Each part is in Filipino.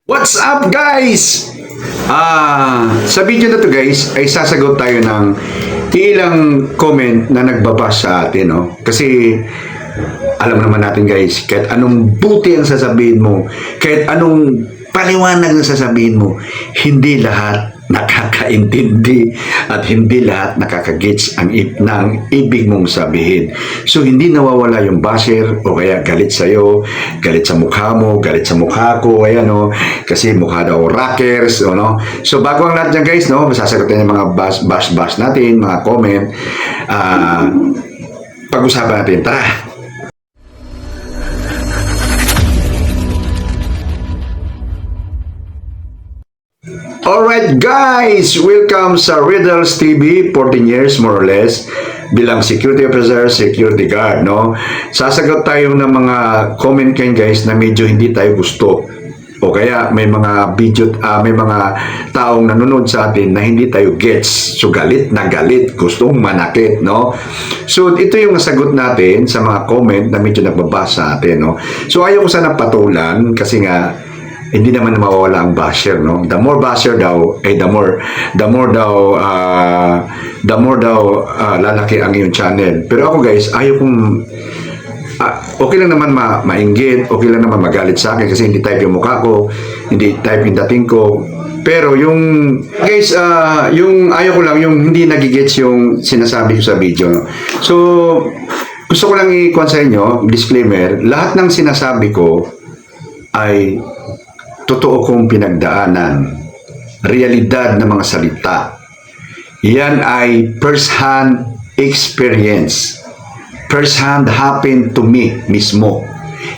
What's up guys? Sa video na to guys ay sasagot tayo ng ilang comment na nagbabasa sa atin, no? Kasi alam naman natin guys, kahit anong buti ang sasabihin mo, kahit anong paliwanag na sasabihin mo, hindi lahat nakakaintindi at hindi lahat nakakagets ng ibig mong sabihin. So hindi nawawala yung basher o kaya galit sa'yo, galit sa mukha mo, galit sa mukha ko, ayan o, kasi mukha daw rockers, o no. So bago ang lahat dyan guys, no, masasagutin yung mga bash natin, mga comment, pag-usapan natin, tara. Alright guys, welcome sa Riddles TV, 14 years more or less bilang security officer, security guard, no? Sasagot tayo ng mga comment kayo guys na medyo hindi tayo gusto. O kaya may mga video, may mga taong nanonood sa atin na hindi tayo gets. So galit na galit, gustong manakit, no? So ito yung sagot natin sa mga comment na medyo nagbabasa sa atin, no? So ayaw ko sana patulan kasi nga hindi naman mawawala ang basher, no? The more basher daw, the more daw lalaki ang iyong channel. Pero ako guys, ayaw kong okay lang naman mainggit, okay lang naman magalit sa akin kasi hindi type yung mukha ko, hindi type yung dating ko. Pero yung guys, yung ayaw ko lang yung hindi nagigets yung sinasabi ko sa video, no? So gusto ko lang i-kuha sa inyo, disclaimer, lahat ng sinasabi ko ay totoo kong pinagdaanan, realidad ng mga salita. Yan ay first-hand experience. First-hand happened to me mismo.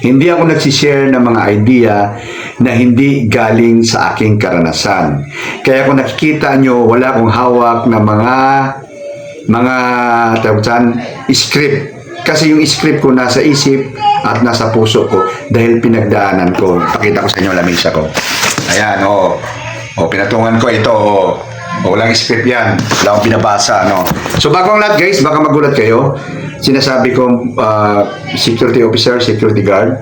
Hindi ako nagsishare ng mga idea na hindi galing sa aking karanasan. Kaya kung nakikita nyo, wala akong hawak na mga script. Kasi yung script ko nasa isip at nasa puso ko dahil pinagdaanan ko. Pakita ko sa inyo lamesa ko. Ayan, pinatungan ko ito, walang script yan. Wala akong binabasa, no. So bago ang lahat guys, baka magulat kayo. Sinasabi kong security officer, security guard,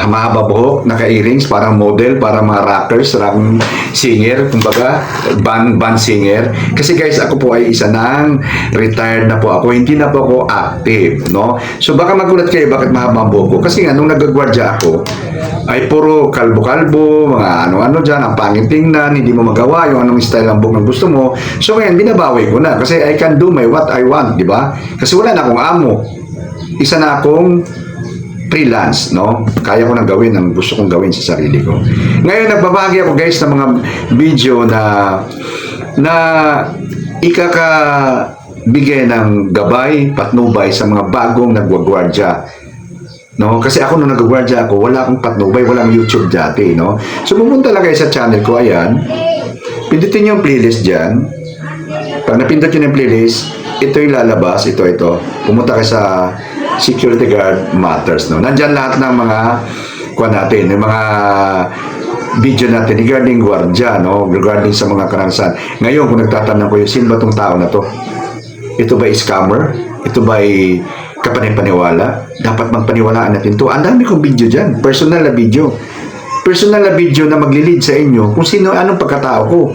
mahaba buhok, naka-earrings, parang model, parang mga rappers, parang singer, kumbaga, band singer. Kasi guys, ako po ay isa ng retired na po ako, hindi na po ako active, no? So baka magulat kayo, bakit mahaba ang buhok ko? Kasi nga, nung nagagwardya ako, ay puro kalbo-kalbo, mga ano-ano dyan, ang pangit tingnan, hindi mo magawa yung anong style ng buhok na gusto mo. So ngayon, binabawi ko na, kasi I can do what I want, di ba? Kasi wala na akong amo. Isa na akong freelance, no? Kaya ko nang gawin ang gusto kong gawin sa sarili ko. Ngayon, nagbabahagi ako guys ng mga video na ikakabigay ng gabay, patnubay sa mga bagong nagwagwardya. No? Kasi ako nung nagwagwardya ako, wala akong patnubay, walang YouTube dati, no? So, pumunta lang kayo sa channel ko, ayan. Pindutin nyo yung playlist dyan. Pag napindot nyo yung playlist, ito yung lalabas, ito. Pumunta kayo sa Security Guard Matters, no? Nandyan lahat ng mga natin, yung mga video natin regarding gwardya, no? Regarding sa mga karanasan. Ngayon, kung nagtatanong ko yung sino ba tong tao na to? Ito ba scammer? Ito ba kapanipaniwala? Dapat magpaniwalaan natin to. Ang dami kong video dyan. Personal na video. Personal na video na maglilid sa inyo kung anong pagkatao ko,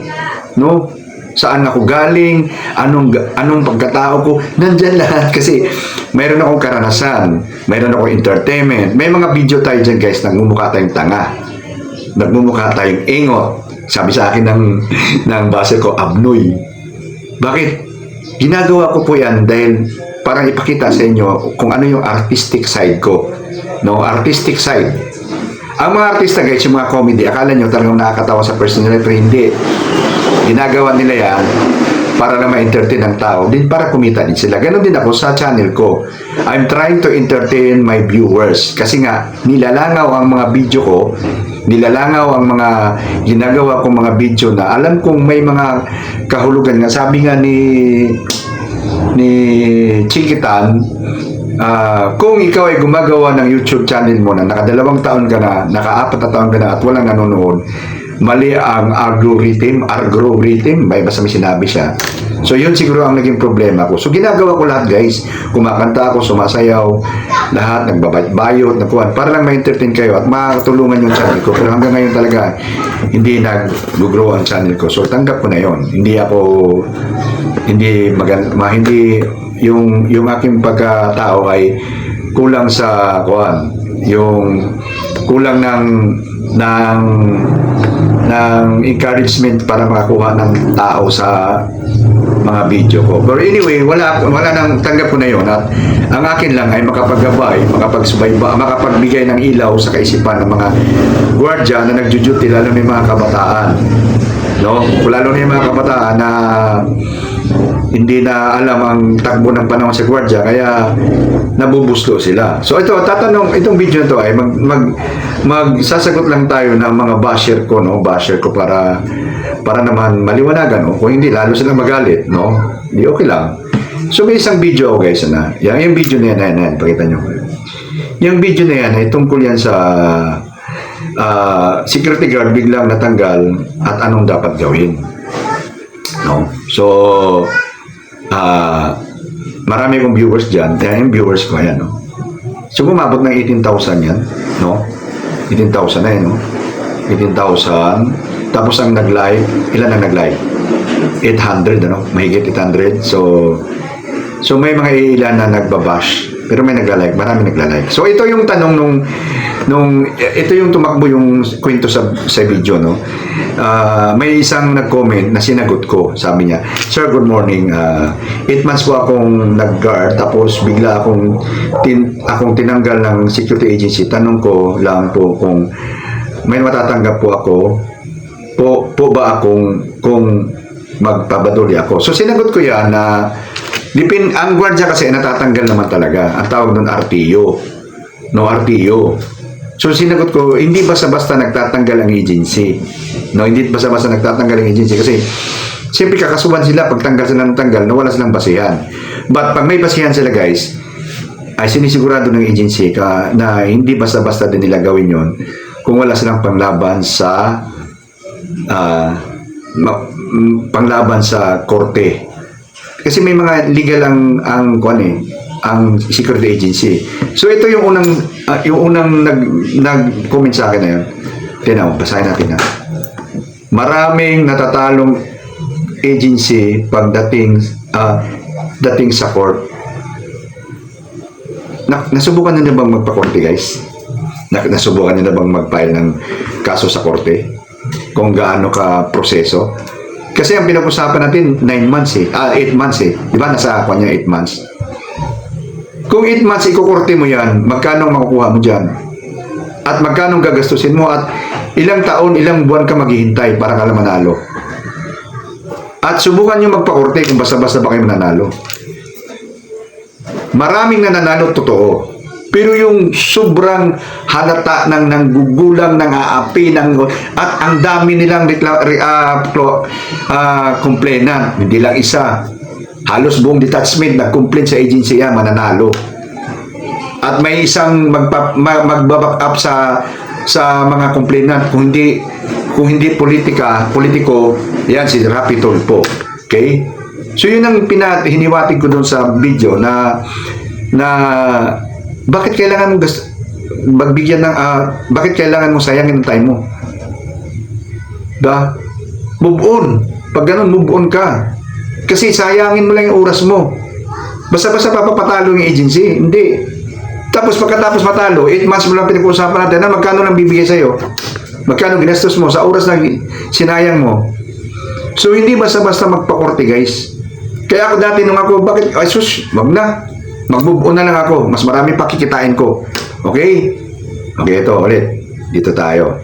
no? Saan ako galing, anong pagkatao ko, nandyan lahat kasi mayroon akong karanasan, mayroon akong entertainment. May mga video tayo dyan guys, nagmumukha tayong tanga, nagmumukha tayong ingot. Sabi sa akin ng base ko, abnoy. Bakit? Ginagawa ko po yan dahil parang ipakita sa inyo kung ano yung artistic side ko, no? Artistic side. Ang mga artista guys, yung mga comedy, akala nyo talagang nakakatawa sa personal, pero hindi. Ginagawa nila yan para na ma-entertain ng tao, din para kumita din sila. Ganon din ako sa channel ko. I'm trying to entertain my viewers. Kasi nga, nilalangaw ang mga video ko, nilalangaw ang mga ginagawa kong mga video na alam kong may mga kahulugan nga. Sabi nga ni Chikitan, kung ikaw ay gumagawa ng YouTube channel mo na nakadalawang taon ka na, naka-4 na taon ka na at walang nanonood, mali ang algorithm, basta may sinabi siya. So yun siguro ang naging problema ko. So ginagawa ko lahat guys, kumakanta ako, sumasayaw, lahat, nagbabayot, nagkuhan, para lang ma-entertain kayo at matulungan yung channel ko. Pero hanggang ngayon talaga, hindi nag-grow ang channel ko. So tanggap ko na yon. Hindi hindi yung aking pagkatao ay kulang sa kuhan, yung kulang ng encouragement para makakuha ng tao sa mga video ko. But anyway, wala nang, tanggap ko na yon, at ang akin lang ay makapaggabay, makapagbigay ng ilaw sa kaisipan ng mga gwardiya na nagjuduty, lalo na yung mga kabataan. No? Lalo na yung mga kabataan na hindi na alam ang takbo ng panahon sa gwardiya, kaya nabubuslo sila. So ito, itong video to ay magsasagot lang tayo ng mga basher ko, no? Basher ko para naman maliwanagan, no? Kung hindi, lalo silang magalit, no? Hindi, okay lang. So may isang video ako guys, na yung video na yan, pakita nyo. Yung video na yan ay tungkol yan sa security guard biglang natanggal at anong dapat gawin, no? So marami kong viewers dyan, kaya yung viewers ko, ayan, no? So umabot ng 18,000 yan, no? 18,000 na yan, no? 18,000. Tapos ang nag-like, ilan ang nag-like? 800, ano? Mahigit 800. So may mga ilan na nagbabash, pero may nagla-like, marami nagla-like. So ito yung tanong ito yung tumakbo yung kwento sa video, no? May isang nag-comment na sinagot ko, sabi niya, "Sir, good morning. 8 months po akong nag-guard, tapos bigla akong tinanggal ng security agency. Tanong ko lang po kung may matatanggap po ako, po ba kung magpabaduli ako." So sinagot ko yan na ang gwardiya kasi natatanggal naman talaga. Ang tawag doon RTO. No, RTO. So sinagot ko, hindi basta-basta nagtatanggal ang agency. No, hindi basta-basta nagtatanggal ang agency kasi siyempre kakasuhan sila pag tanggal sila ng tanggal na wala silang basihan. But pag may basihan sila guys, ay sinisigurado ng agency na hindi basta-basta din nila gawin yon kung wala silang panglaban sa korte. Kasi may mga legal ang security agency. So ito yung unang nag-comment sa akin na yun. Tinaw, basahin natin na. Maraming natatalong agency pagdating sa court. Nasubukan niyo na bang magpa-korte, guys? Nasubukan niyo na bang mag-file ng kaso sa korte? Kung gaano ka proseso? Kasi ang pinag-usapan natin 9 months 8 months Di ba nasa ako niya 8 months? Kung 8 months ikukorte mo yan, magkano makukuha mo dyan? At magkano gagastusin mo? At ilang taon, ilang buwan ka maghihintay para ka lang manalo? At subukan nyo magpakorte kung basta-basta ba kayo mananalo. Maraming nananalo, totoo. Pero yung sobrang halata ng nanggugulang, ng aapi, at ang dami nilang complainant, hindi lang isa. Halos buong detachment nag-complain sa agency yan, mananalo. At may isang magbaback up sa mga complainant, kung hindi politiko, yan si Rapi Tulfo. Okay? So yun ang hiniwatig ko doon sa video na bakit kailangan mo magbigyan ng bakit kailangan mo sayangin ang time mo? Move on. Pag ganun, move on ka. Kasi sayangin mo lang yung oras mo. Basta-basta papapatalo yung agency. Hindi. Tapos pagkatapos matalo, 8 months mo lang pinag-uusapan natin na magkano nang bibigay sa'yo. Magkano ginastos mo sa oras na sinayang mo. So hindi basta-basta magpakorte, guys. Kaya ako dati nung ako, bakit? Ay sus, wag na. Mag-move on na lang ako. Mas marami pakikitain ko. Okay? Okay, ito ulit. Dito tayo.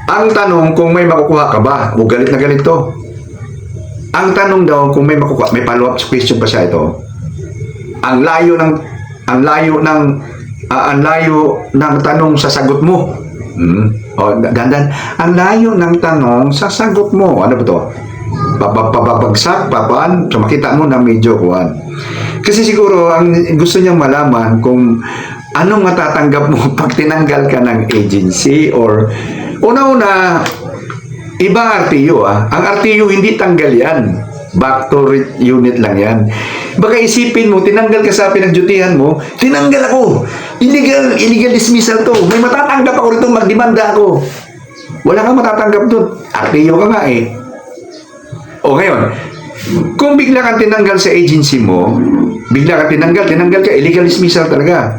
Ang tanong kung may makukuha ka ba? O galit na galit to. Ang tanong daw kung may makukuha, may follow-up question pa siya ito. Ang layo ng tanong sa sagot mo. Dandan. Ang layo ng tanong sa sagot mo. Ano ba to? Pababagsak, papaan, so makita mo na medyo kuhan. Kasi siguro ang gusto niyang malaman kung anong matatanggap mo pag tinanggal ka ng agency? Or una-una, iba RTO Ang RTO hindi tanggal yan. Back to unit lang yan. Baka isipin mo, tinanggal ka sa pinagjutihan mo, tinanggal ako. Illegal dismissal to. May matatanggap ako rito, magdemanda ako. Wala kang matatanggap doon. RTO ka nga eh. O ngayon, kung bigla kang tinanggal sa agency mo, bigla kang tinanggal ka, illegal dismissal talaga.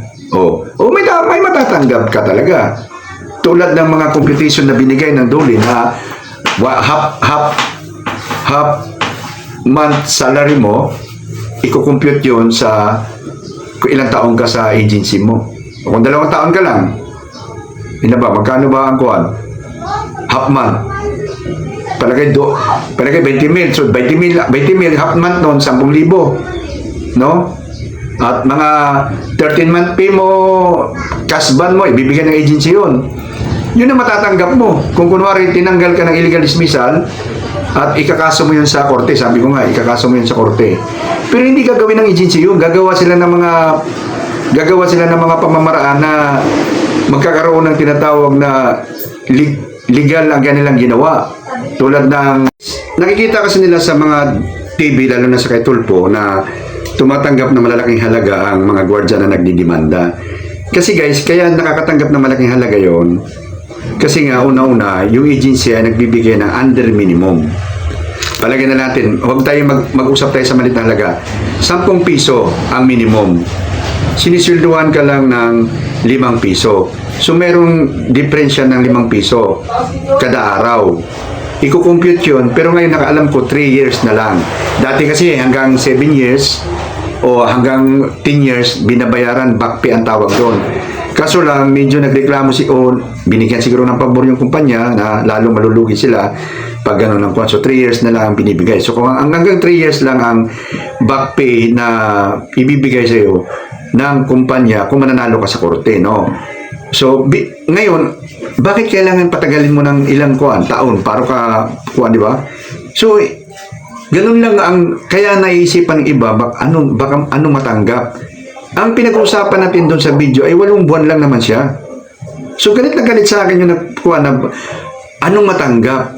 May matatanggap ka talaga. Tulad ng mga computation na binigay ng DOLE na half month salary mo, i-compute yun sa kung ilang taon ka sa agency mo. O kung 2 taon ka lang, magkano ba ang kuhan? Half month. Palagay 20 mil. So 20 mil half month noon, 10,000. No? At mga 13-month pay mo, cash ban mo, ibibigay ng agency yun. Yun ang matatanggap mo. Kung kunwari tinanggal ka ng illegal dismissal at ikakaso mo yun sa korte, sabi ko nga, ikakaso mo yun sa korte. Pero hindi gagawin ng agency yun. Gagawa sila ng mga pamamaraan na magkakaroon ng tinatawag na legal ang kanilang ginawa. Tulad ng nakikita kasi nila sa mga TV, lalo na sa kay Tulpo, na tumatanggap ng malalaking halaga ang mga gwardiya na nagdidemanda. Kasi guys, kaya nakakatanggap ng malaking halaga yon. Kasi nga, una-una, yung agency ay nagbibigay ng under minimum. Palagyan na natin, huwag tayo mag-usap tayo sa maliit na halaga. 10 piso ang minimum. Sinisilduhan ka lang ng 5 piso. So, merong diferensya ng 5 piso kada araw. Iko-compute yun, pero ngayon nakaalam ko 3 years na lang. Dati kasi hanggang 7 years o hanggang 10 years, binabayaran, back pay ang tawag doon. Kaso lang, medyo nagreklamo binigyan siguro ng pabor yung kumpanya na lalong malulugi sila pag gano'n ng kwan. So, 3 years na lang ang binibigay. So, kung hanggang 3 years lang ang back pay na ibibigay sa iyo ng kumpanya kung mananalo ka sa korte, no? So, ngayon, bakit kailangan patagalin mo ng ilang taon para ka di ba? So, ganun lang kaya naisipan ng iba, ano matanggap. Ang pinag-uusapan natin doon sa video ay 8 buwan lang naman siya. So, galit na galit sa akin yung anong matanggap?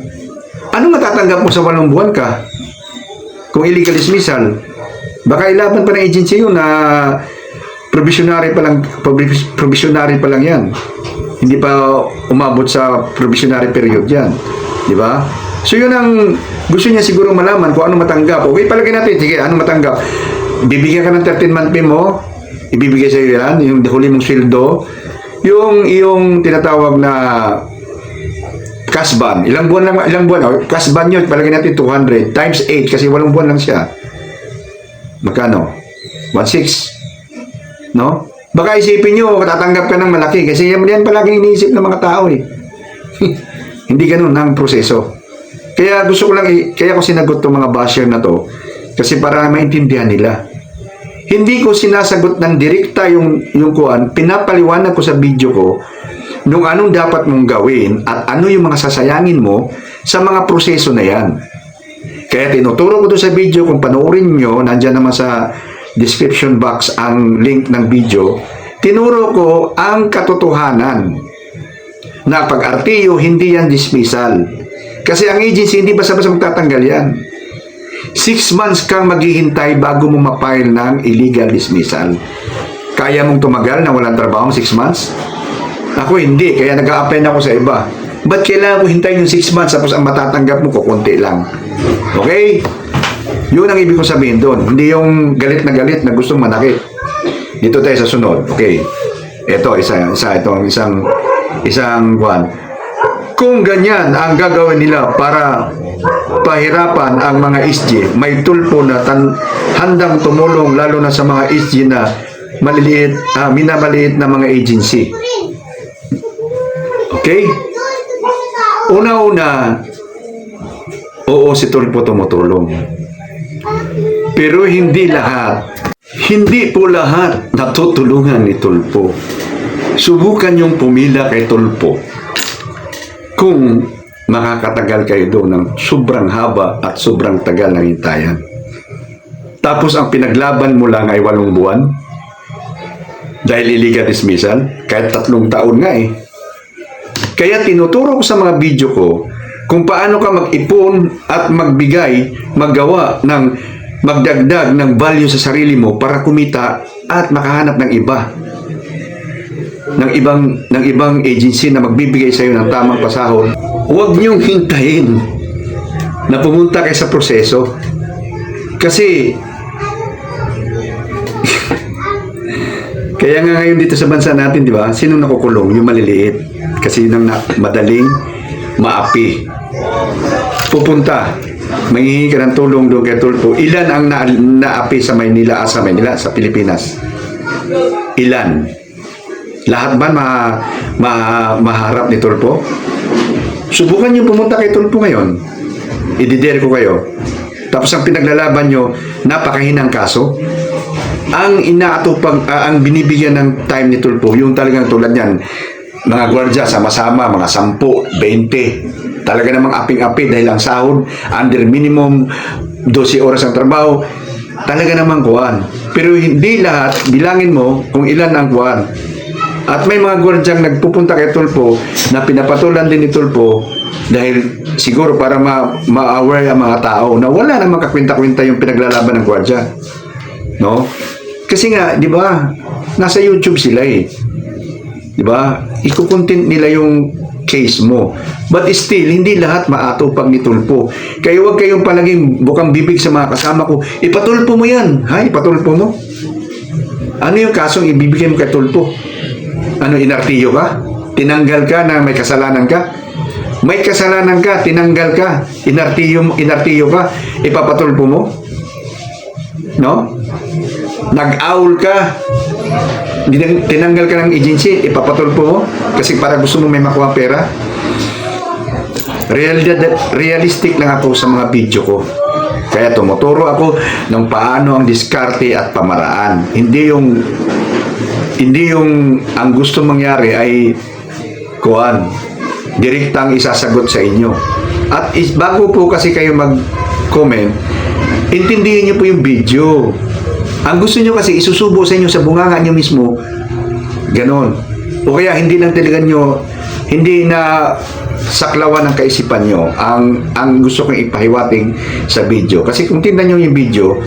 Anong matatanggap mo sa 8 buwan ka? Kung illegal dismissal, baka ilaban pa ng agency yun na provisionary pa lang yan. Hindi pa umabot sa provisionary period yan. Di ba? So, yun ang gusto niya siguro malaman kung ano matanggap. Okay, palagay natin, sige, ano matanggap? Bibigyan ka ng 13-month pay mo, ibibigay sa iyo yan, yung huli mong sweldo, yung iyong tinatawag na cash ban. Ilang buwan? Cash ban yun, palagay natin 200 times 8 kasi 8 buwan lang siya. Magkano? 1.6. No? Baka isipin nyo, tatanggap ka ng malaki kasi yan palagi iniisip ng mga tao eh. Hindi ganun ang proseso. Kaya gusto ko lang, kaya ko sinagot itong mga basher na to kasi para maintindihan nila. Hindi ko sinasagot ng direkta yung kuan, pinapaliwanag ko sa video ko nung anong dapat mong gawin at ano yung mga sasayangin mo sa mga proseso na yan. Kaya tinuturo ko doon sa video, kung panoorin nyo, nandyan naman sa description box ang link ng video, tinuro ko ang katotohanan na pag RTO, hindi yan dismissal. Kasi ang agency, hindi basta-basta magtatanggal yan. 6 months kang maghihintay bago mo ma-file ng illegal dismissal. Kaya mong tumagal na walang trabaho 6 months? Ako hindi, kaya nag-a-apply na ako sa iba. Ba't kailangan ko hintayin yung 6 months tapos ang matatanggap mo kukunti lang? Okay? Yun ang ibig ko sabihin doon. Hindi yung galit na gustong manakit. Dito tayo sa sunod. Okay. Ito, isang kwan. Kung ganyan ang gagawin nila para pahirapan ang mga SG, may tulpo na handang tumulong lalo na sa mga SG na minamaliit na mga agency. Okay? Una-una, oo, si tulpo tumutulong. Pero hindi lahat. Hindi po lahat natutulungan ni Tulpo. Subukan yung pumila kay Tulpo. Kung makakatagal kayo doon ng sobrang haba at sobrang tagal ng hintayan. Tapos ang pinaglaban mo lang ay 8 buwan. Dahil illegal dismissal, kahit 3 taon nga eh. Kaya tinuturo ko sa mga video ko kung paano ka mag-ipon at magbigay, maggawa ng magdagdag ng value sa sarili mo para kumita at makahanap ng iba. Ng ibang agency na magbibigay sa iyo ng tamang pasahod. Huwag niyong hintayin na pumunta kayo sa proseso. Kasi kaya nga ngayon dito sa bansa natin, di ba? Sinong nakukulong? Yung maliliit. Kasi nang madaling maapi. Pupunta. Manghihingi ka ng tulong doon kay Tulfo. Ilan ang naapi sa Maynila, sa Pilipinas? Ilan? Lahat ba maharap ni Tulfo? Subukan niyo pumunta kay Tulfo ngayon. Ididare ko kayo. Tapos ang pinaglalaban nyo, napakahinang kaso. Ang ang binibigyan ng time ni Tulfo, yung talagang tulad niyan, mga gwardiya, sama-sama, mga 10, 20. Talaga namang aping-api dahil ang sahod, under minimum, 12 oras ang trabaho. Talaga namang kuwan. Pero hindi lahat, bilangin mo kung ilan ang kuwan. At may mga gwardyang nagpupunta kay Tulfo na pinapatulan din ni Tulfo dahil siguro para ma-aware ang mga tao na wala namang kakwenta-kwenta yung pinaglalaban ng gwardya. No? Kasi nga, di ba, nasa YouTube sila eh. Di ba? Iko-content nila yung case mo. But still, hindi lahat maatupag ni Tulfo. Kaya huwag kayong palaging bukang bibig sa mga kasama ko. Ipatulpo mo yan. Ha? Ipatulpo mo? Ano yung kasong ibibigay mo kay Tulfo? Ano, inartiyo ka? Tinanggal ka na may kasalanan ka? May kasalanan ka, tinanggal ka, inartiyo ka, ipapatulpo mo? No? Nag-aul ka, tinanggal ka ng agency, ipapatulpo mo? Kasi para gusto mo may makuha pera? Realistic lang ako sa mga video ko. Kaya tumuturo ako ng paano ang diskarte at pamaraan. Hindi yung ang gusto mangyari ay direktang isasagot sa inyo. At bago po kasi kayo mag-comment, intindihin niyo po yung video. Ang gusto niyo kasi isusubo sa inyo sa bunganga niyo mismo, ganon. O kaya hindi lang talaga niyo, hindi na saklawan ng kaisipan niyo ang gusto kong ipahiwating sa video. Kasi kung tingnan niyo yung video,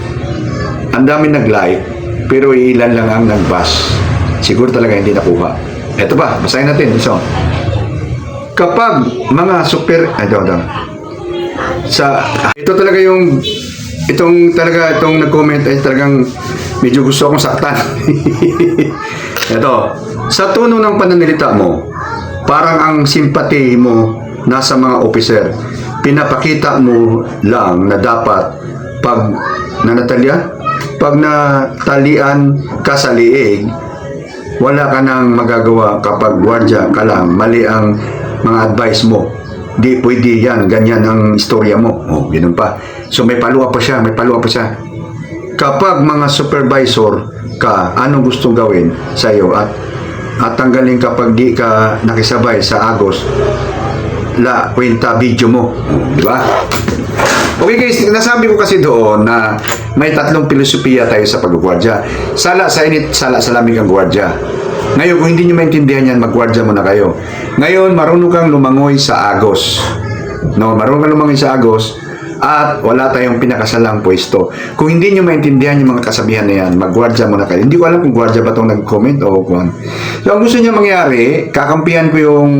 ang dami nag-like, pero ilan lang ang nag-bash. Siguro talaga hindi nakuha. Ito pa, basahin natin. So, kapag mga super ito talaga yung itong nag-comment ay talagang medyo gusto akong saktan. Ito, sa tono ng pananalita mo, parang ang simpati mo nasa mga officer. Pinapakita mo lang na dapat pag natalian ka sa liig, wala ka nang magagawa kapag gwardya ka lang. Mali ang mga advice mo. Di pwede yan. Ganyan ang istorya mo. Oh, ganun pa. So may paluwa pa siya. Kapag mga supervisor ka, anong gustong gawin sa iyo? At tanggalin kapag di ka nakisabay sa Agos, kwenta video mo. Di ba? Okay guys, nasabi ko kasi doon na may 3 filosofiya tayo sa paggwardya. Sala sa init, sala sa lamig ang gwardya. Ngayon, kung hindi nyo maintindihan yan, magwardya muna kayo. Ngayon, marunong kang lumangoy sa Agos. No, marunong kang lumangoy sa Agos at wala tayong pinakasalang pwesto. Kung hindi nyo maintindihan yung mga kasabihan na yan, magwardya muna kayo. Hindi ko alam kung gwardya ba itong nag-comment o kung. So, ang gusto niya mangyari, kakampihan ko yung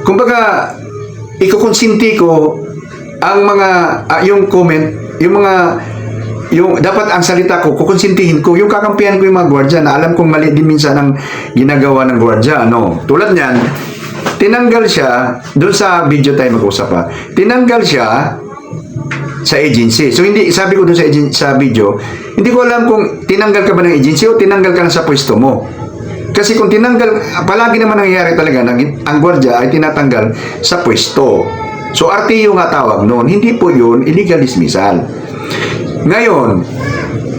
kumbaga, ikukonsinti ko ang mga yung comment, yung dapat ang salita ko, kukonsintihin ko, yung kakampihan ko yung mga gwardya na alam kong mali din minsan ang ginagawa ng gwardya, no? Tulad niyan, tinanggal siya, doon sa video tayo mag-usap pa, tinanggal siya sa agency. So hindi, sabi ko doon sa video, hindi ko alam kung tinanggal ka ba ng agency o tinanggal ka na sa pwesto mo. Kasi kung tinanggal, palagi naman nangyayari talaga ang gwardya ay tinatanggal sa pwesto. So RTO nga tawag noon, hindi po yun illegal dismissal. Ngayon,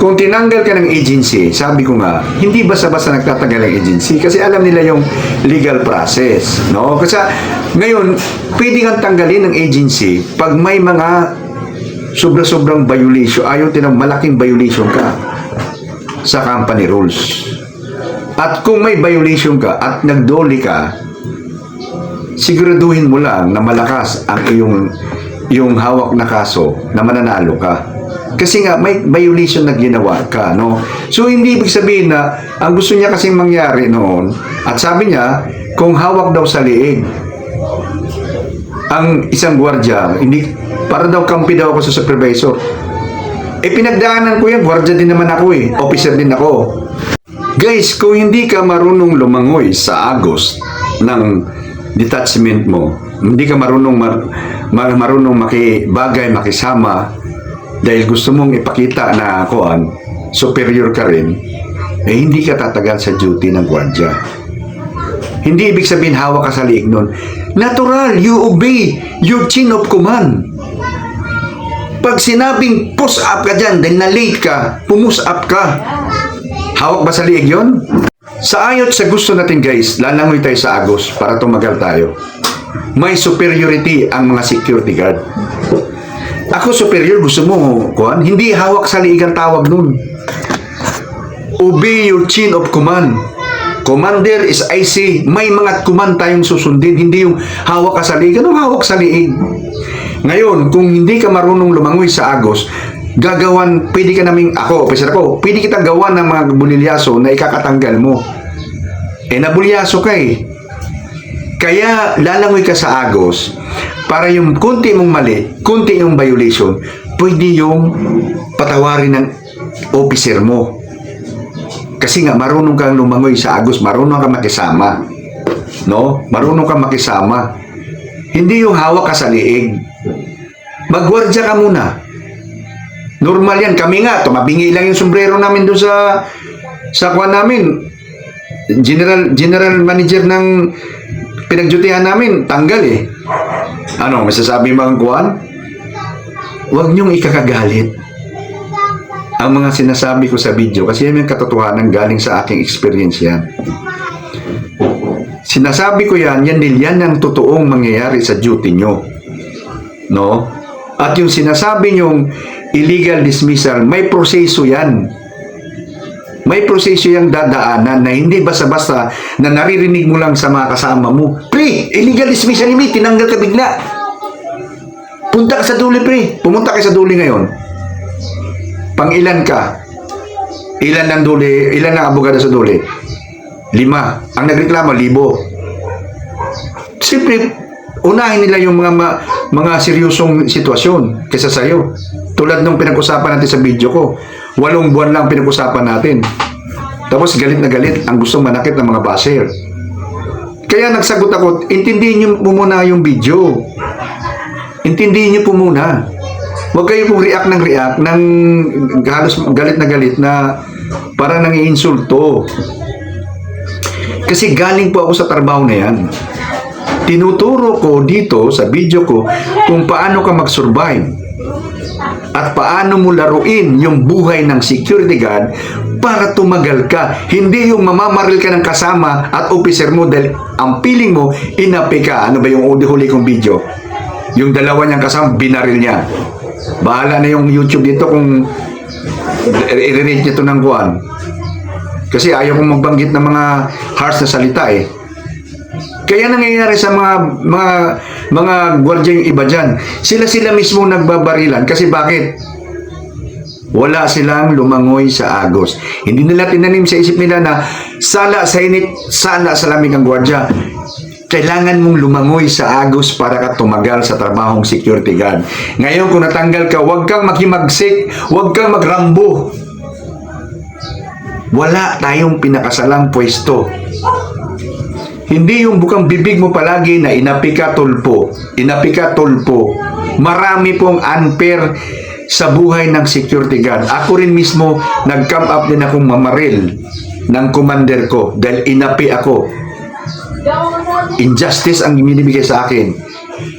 kung tinanggal ka ng agency, sabi ko nga, hindi basta-basta nagtatanggal ng agency kasi alam nila yung legal process, no? Kasi ngayon, pwede kang tanggalin ng agency pag may mga sobra-sobrang violation, malaking violation ka. sa company rules. At kung may violation ka at nagdoli ka, siguraduhin mo lang na malakas ang iyong hawak na kaso na mananalo ka. Kasi nga may violation na ginawa ka, no? So hindi ibig sabihin na ang gusto niya kasing mangyari noon, at sabi niya kung hawak daw sa liig ang isang gwardiya, hindi para daw kampi daw ako sa supervisor. Pinagdaanan ko yan, gwardiya din naman ako officer din ako. Guys, kung hindi ka marunong lumangoy sa agos ng detachment mo, hindi ka marunong marunong makibagay, makisama, dahil gusto mong ipakita na superior ka rin, hindi ka tatagal sa duty ng gwardiya. Hindi ibig sabihin hawak ka sa liig nun. Natural, you obey your chain of command. Pag sinabing push up ka dyan, dahil na-late ka, pumus up ka. Hawak ba sa liig yun? Sa ayot sa gusto natin guys, lalangoy tayo sa agos para tumagal tayo. May superiority ang mga security guard. Ako superior, gusto mo, hindi hawak sa liig ang tawag nun. Obey your chain of command. Commander is IC. May mga command tayong susundin, hindi yung hawak ka sa liig. Anong hawak sa liig? Ngayon, kung hindi ka marunong lumangoy sa agos, pwede ka naming, officer ako, pwede kitang gawan ng mga bulilyaso na ikakatanggal mo. Nabulyaso ka Kaya, lalangoy ka sa agos, para yung kunti mong mali, kunti yung violation, pwede yung patawarin ng officer mo. Kasi nga, marunong kang lumangoy sa agos, marunong kang makisama. No? Marunong kang makisama. Hindi yung hawak ka sa liig. Magwardya ka muna. Normal yan. Kami nga, tumabingi lang yung sombrero namin doon sa kuwan namin. General manager ng pinagjutihan namin, tanggal Ano, masasabi mo ang kuwan? Huwag niyong ikakagalit ang mga sinasabi ko sa video kasi yan yung katotohanan galing sa aking experience yan. Sinasabi ko yan ang totoong mangyayari sa duty nyo. No? At yung sinasabi nyong illegal dismissal, may proseso yan. May proseso yung dadaanan na hindi basta-basta na naririnig mo lang sa mga kasama mo. Pre, illegal dismissal ni tinanggal ka bigla. Punta ka sa duli, pre. Pumunta ka sa duli ngayon. Pang ilan ka? Ilan ng duli? Ilan ng abogado sa duli? 5. Ang nagreklamo, 1,000. Siyempre, unahin nila yung mga seryosong sitwasyon kaysa sa'yo. Tulad nung pinag-usapan natin sa video ko, 8 buwan lang pinag-usapan natin. Tapos galit na galit ang gustong manakit ng mga basher. Kaya nagsagot ako, intindihin niyo po muna yung video. Intindihin niyo po muna. Huwag kayo pong react ng halos galit na parang nangiinsulto. Kasi galing po ako sa trabaho na yan. Tinuturo ko dito sa video ko kung paano ka mag-survive at paano mo laruin yung buhay ng security guard para tumagal ka. Hindi yung mamamaril ka ng kasama at officer mo dahil ang feeling mo, inapi ka. Ano ba yung huli kong video? Yung dalawa niyang kasama, binaril niya. Bahala na yung YouTube dito kung i-rate niya ito ng kuwan. Kasi ayaw kong magbanggit ng mga harsh na salita Kaya nangyayari sa mga gwardiya yung iba dyan. Sila mismo nagbabarilan. Kasi bakit? Wala silang lumangoy sa agos. Hindi nila tinanim sa isip nila na sala sa init, sala sa lamig ang gwardiya. Kailangan mong lumangoy sa agos para ka tumagal sa trabahong security guard. Ngayon kung natanggal ka, huwag kang makimagsik, huwag kang magrambo. Wala tayong pinakasalang pwesto. Hindi yung bukang bibig mo palagi na inapi ka tulpo. Inapi ka tulpo. Marami pong unfair sa buhay ng security guard. Ako rin mismo, nag-come up din akong mamaril ng commander ko dahil inapi ako. Injustice ang binibigay sa akin.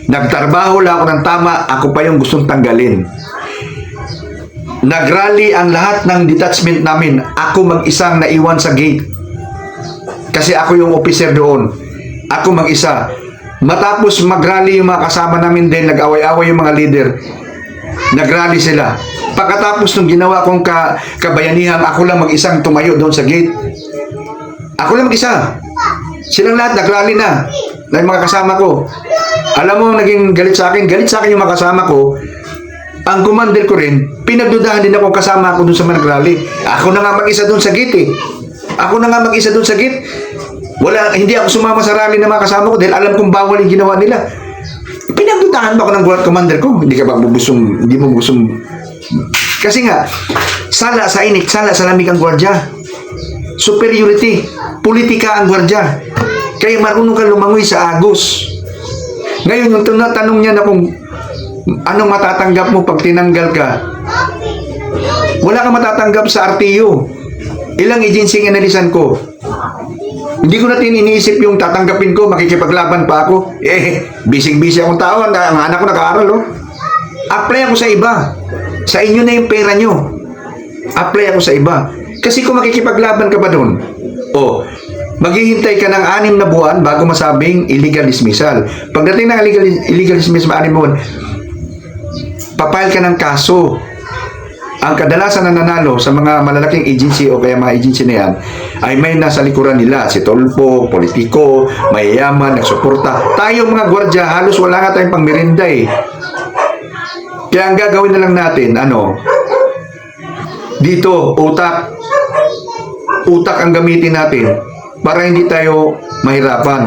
Nagtrabaho lang ako ng tama, ako pa yung gustong tanggalin. Nagrally ang lahat ng detachment namin. Ako mag-isang naiwan sa gate. Kasi ako yung officer doon. Ako mag-isa. Matapos mag-rally yung mga kasama namin din, nag-away-away yung mga leader. Nag-rally sila. Pagkatapos nung ginawa kong kabayanihan, ako lang mag-isang tumayo doon sa gate. Ako lang mag-isa. Silang lahat nagrally na yung mga kasama ko. Alam mo, naging galit sa akin yung mga kasama ko. Ang commander ko rin, pinagdudahan din ako kasama ako doon sa mga nagrally. Ako na nga mag-isa doon sa gate eh. Ako na nga mag-isa doon sa gate. Hindi ako sumama sa rally ng mga kasama ko dahil alam kong bawal yung ginawa nila. Pinagdudahan ba ako ng guard commander ko? Hindi mo gustong. Kasi nga, sala sa init, sala sa lamig ang gwardya. Superiority, politika ang gwardya. Kaya marunong ka lumangoy sa agos. Ngayon, yung tanong niya na kung anong matatanggap mo pag tinanggal ka, wala kang matatanggap sa RTO. Ilang agency ang inalisan ko. Hindi ko natin iniisip yung tatanggapin ko, makikipaglaban pa ako. Bising-busy akong tao, ang anak ko nag-aaral, oh. Apply ako sa iba. Sa inyo na yung pera nyo. Apply ako sa iba. Kasi kung makikipaglaban ka ba doon, maghihintay ka ng 6 na buwan bago masabing illegal dismissal. Pagdating ng illegal dismissal, 6 buwan, papile ka ng kaso. Ang kadalasan na nanalo sa mga malalaking agency o kaya mga agency na yan ay may nasa likuran nila. Si Tolpo, politiko, mayayaman, nagsuporta. Tayo mga gwardya, halos wala nga tayong pangmerinda eh. Kaya ang gagawin na lang natin, dito, utak ang gamitin natin para hindi tayo mahirapan.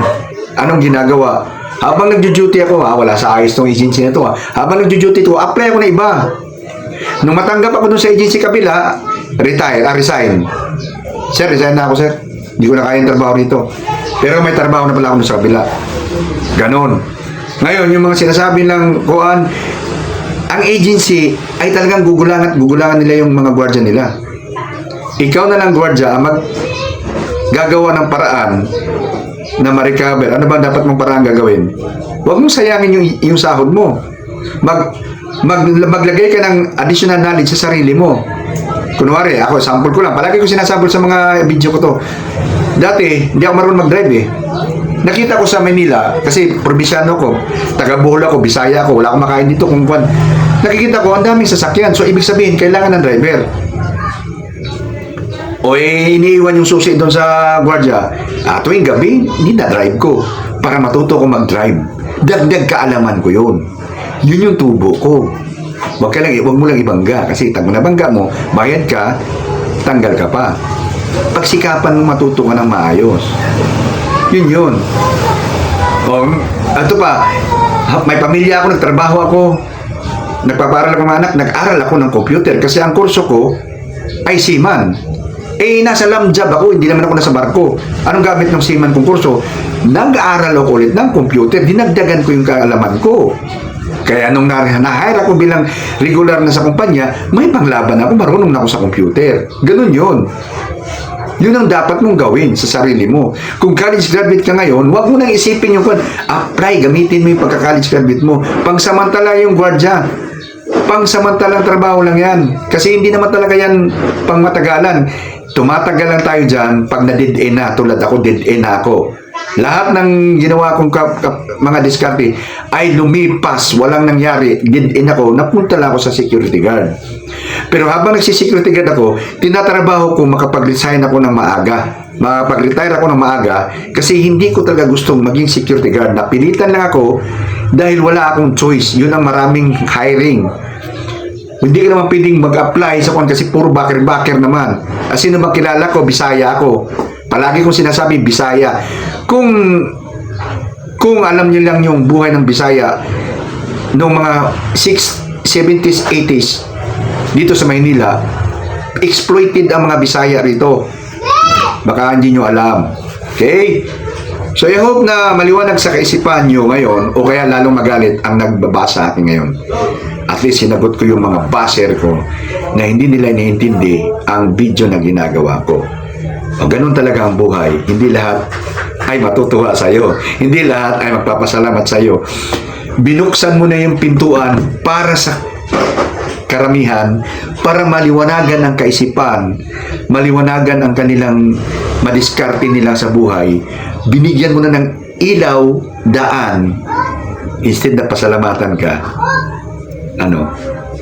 Anong ginagawa? Habang nagjo-duty ako, wala sa ayos tong agency na to. Habang nagjo-duty ko, apply ako na iba. Nung matanggap ako dun sa agency kabila, resign. Sir, resign na ako, sir. Hindi ko na kaya yung trabaho rito. Pero may trabaho na pala ako dun sa kabila. Ganon. Ngayon, yung mga sinasabi lang, ang agency ay talagang gugulangan nila yung mga gwardya nila. Ikaw na lang gwardya ang gagawa ng paraan na ma-recover. Ano ba dapat mong paraan gagawin? Huwag mong sayangin yung sahod mo. Maglagay ka ng additional knowledge sa sarili mo. Kunwari, ako, sample ko lang. Palagi ko sinasample sa mga video ko to. Dati, hindi ako marunong mag-drive eh. Nakita ko sa Manila, kasi probinsyano ko, taga Bohol ako, Bisaya ako, wala akong makain dito kung kwan. Nakikita ko, ang daming sasakyan. So, ibig sabihin, kailangan ng driver. Iniiwan yung susi doon sa gwardya. Tuwing gabi, hindi na-drive ko para matuto ko mag-drive. Dagdag kaalaman ko yun. Yun yung tubo ko. Huwag mo lang ibangga kasi tag nabangga mo, bayad ka, tanggal ka pa. Pagsikapan mo matuto ka ng maayos. Yun. Ito pa, may pamilya ako, nagtrabaho ako, nagpaparal ako mga anak, nag-aral ako ng computer kasi ang kurso ko ay seaman. Nasa lam job ako, hindi naman ako nasa barko. Anong gamit ng seaman kong kurso? Nag-aaral ako ulit ng computer, dinagdagan ko yung kaalaman ko. Kaya nung na-hire ako bilang regular na sa kumpanya, may panglaban ako, marunong na ako sa computer. Ganun yun. Yun ang dapat mong gawin sa sarili mo. Kung college graduate ka ngayon, huwag mo nang isipin yung apply, gamitin mo yung pagka-college graduate mo. Pangsamantala yung gwardya. Pangsamantalang trabaho lang yan. Kasi hindi naman talaga yan pangmatagalan. Tumatagal lang tayo dyan pag na-dead-end na. Tulad ako, dead-end na ako. Lahat ng ginawa kong mga diskarte ay lumipas, walang nangyari. Dead-end ako, napunta lang ako sa security guard. Pero habang nagsisecurity guard ako, tinatrabaho ko makapag-resign ako ng maaga. Makapag-retire ako ng maaga kasi hindi ko talaga gustong maging security guard. Napilitan lang ako dahil wala akong choice. Yun ang maraming hiring. Hindi ka naman pwedeng mag-apply sa kung kasi puro bakir-bakir naman. Sino bang kilala ko? Bisaya ako. Palagi kong sinasabi, Bisaya. Kung alam niyo lang yung buhay ng Bisaya noong mga 70s, 80s dito sa Maynila, exploited ang mga Bisaya rito. Baka hindi nyo alam. Okay? So I hope na maliwanag sa kaisipan nyo ngayon o kaya lalong magalit ang nagbabasa akin ngayon. At least sinagot ko yung mga baser ko na hindi nila iniintindi ang video na ginagawa ko. O ganun talaga ang buhay. Hindi lahat ay matutuwa sa'yo. Hindi lahat ay magpapasalamat sa'yo. Binuksan mo na yung pintuan para sa karamihan, para maliwanagan ang kaisipan, maliwanagan ang kanilang madiskarte nila sa buhay. Binigyan mo na ng ilaw, daan, instead na pasalamatan ka.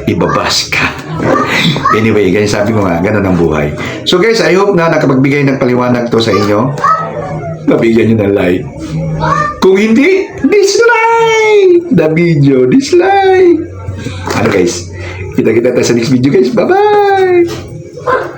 ibabas ka. Anyway, guys, sabi ko nga, ganun ang buhay. So guys, I hope na nakapagbigay ng paliwanag to sa inyo. Mabigyan nyo ng like. Kung hindi, dislike the video. Dislike. Ano guys? Kita-kita tayo sa next video guys. Bye-bye!